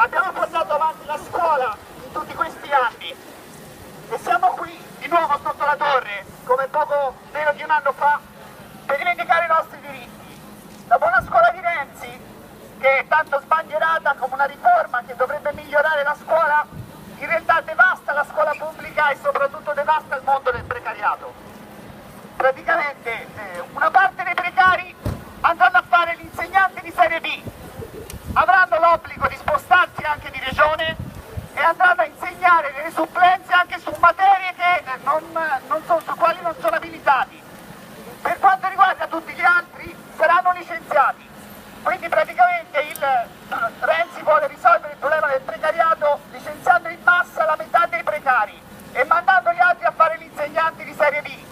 abbiamo portato avanti la scuola in tutti questi anni e siamo qui di nuovo sotto la torre, come poco meno di un anno fa, per rivendicare i nostri diritti. La buona scuola di Renzi, che è tanto sbandierata come una riforma che dovrebbe migliorare la scuola, in realtà devasta la scuola pubblica e soprattutto devasta il mondo del precariato. Praticamente una parte dei precari andranno a fare l'insegnante di serie B, avranno l'obbligo di spostarsi anche di regione e andranno a insegnare delle supplenze anche su materie che su quali non sono abilitati. Per quanto riguarda tutti gli altri saranno licenziati. Quindi praticamente Renzi vuole risolvere il problema del precariato licenziando in massa la metà dei precari e mandando gli altri a fare gli insegnanti di serie B.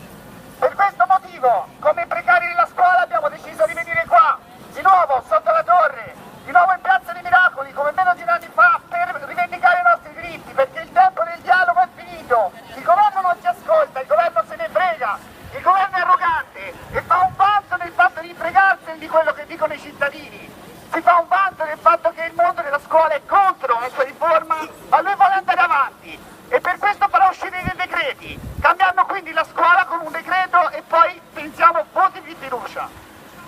Per questo motivo, come precari della scuola, abbiamo deciso di venire qua, di nuovo sotto la torre, di nuovo in Piazza dei Miracoli, come meno di anni fa, per rivendicare i nostri diritti, perché il tempo del dialogo è finito. Il governo non ci ascolta, il governo se ne frega, il governo è arrogante e fa un vanto del fatto di fregarsene di quello che dicono i cittadini. Si fa un vanto del fatto che il mondo della scuola è contro la sua riforma, ma lui vuole andare avanti e per questo farà uscire dei decreti, cambiando quindi la scuola con un decreto e poi pensiamo voti di fiducia.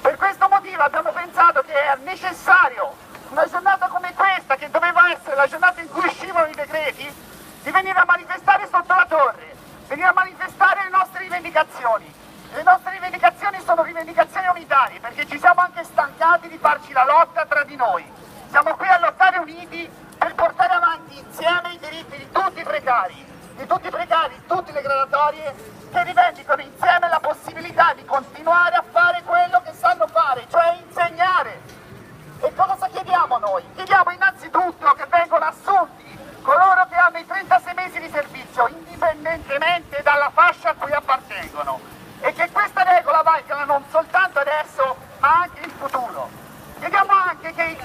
Per questo motivo abbiamo pensato che è necessario, una giornata come questa, che doveva essere la giornata in cui uscivano i decreti, di venire a manifestare sotto la torre, venire a manifestare le nostre rivendicazioni. Le nostre rivendicazioni sono rivendicazioni unitarie, perché ci siamo anche stancati di farci la lotta tra di noi. Siamo qui a lottare uniti per portare avanti insieme i diritti di tutti i precari, di tutte le graduatorie che rivendicano insieme la possibilità di continuare a fare quello che sanno fare, cioè insegnare. E cosa chiediamo noi? Chiediamo innanzitutto che vengano assunti coloro che hanno i 36 mesi di servizio, indipendentemente dalla fascia a cui appartengono, e che questa regola valga non soltanto adesso, ma anche in futuro. Chiediamo anche che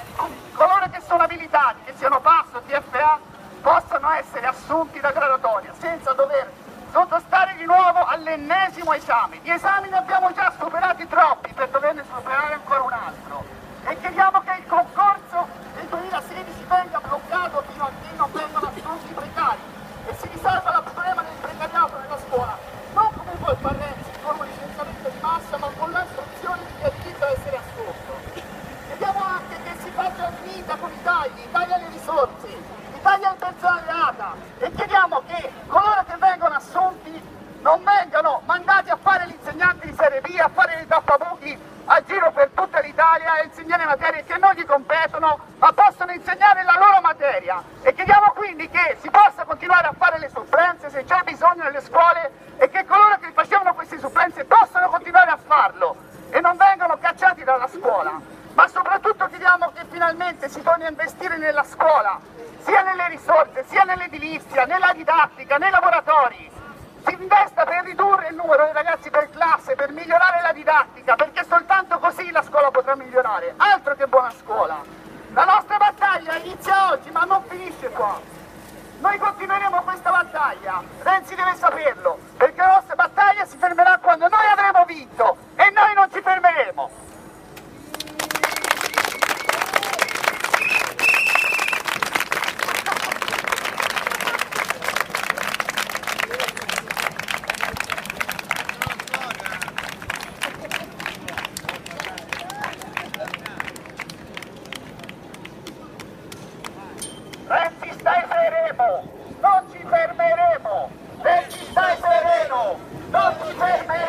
coloro che sono abilitati, che siano PASS o TFA, possano essere assunti da graduatoria, senza dover sottostare di nuovo all'ennesimo esame. Di esami ne abbiamo già superati troppi per doverne superare ancora un altro. E chiediamo che il concorso del 2016 venga bloccato fino a che non vengano assunti i precari e si risolva il problema del precariato nella scuola, non come voi Renzi, con un licenziamento di massa, ma con l'istruzione di chi ha diritto a essere assunto. Chiediamo anche che si faccia finita con i tagli alle risorse, i tagli al personale ATA, e chiediamo che coloro che vengono assunti non vengano mandati a fare l'insegnante di serie B, a fare i tappabuchi a giro per tutta l'Italia e insegnare materie che non gli competono, ma possono insegnare la loro materia. E chiediamo quindi che si possa continuare a fare le supplenze se c'è bisogno nelle scuole e che coloro che facevano queste supplenze possano continuare a farlo e non vengano cacciati dalla scuola. Ma soprattutto chiediamo che finalmente si torni a investire nella scuola, sia nelle risorse, sia nell'edilizia, nella didattica, nei laboratori. Si investa per ridurre il numero dei ragazzi per classe, per migliorare la didattica, perché soltanto così la scuola potrà migliorare. Altro che buona scuola! La nostra battaglia inizia oggi, ma non finisce qua. Noi continueremo questa battaglia, Renzi deve saperlo, perché la nostra battaglia si fermerà quando noi avremo vinto e noi non ci fermeremo. Renzi, stai sereno, non ci fermeremo! Renzi, stai sereno, non ci fermeremo!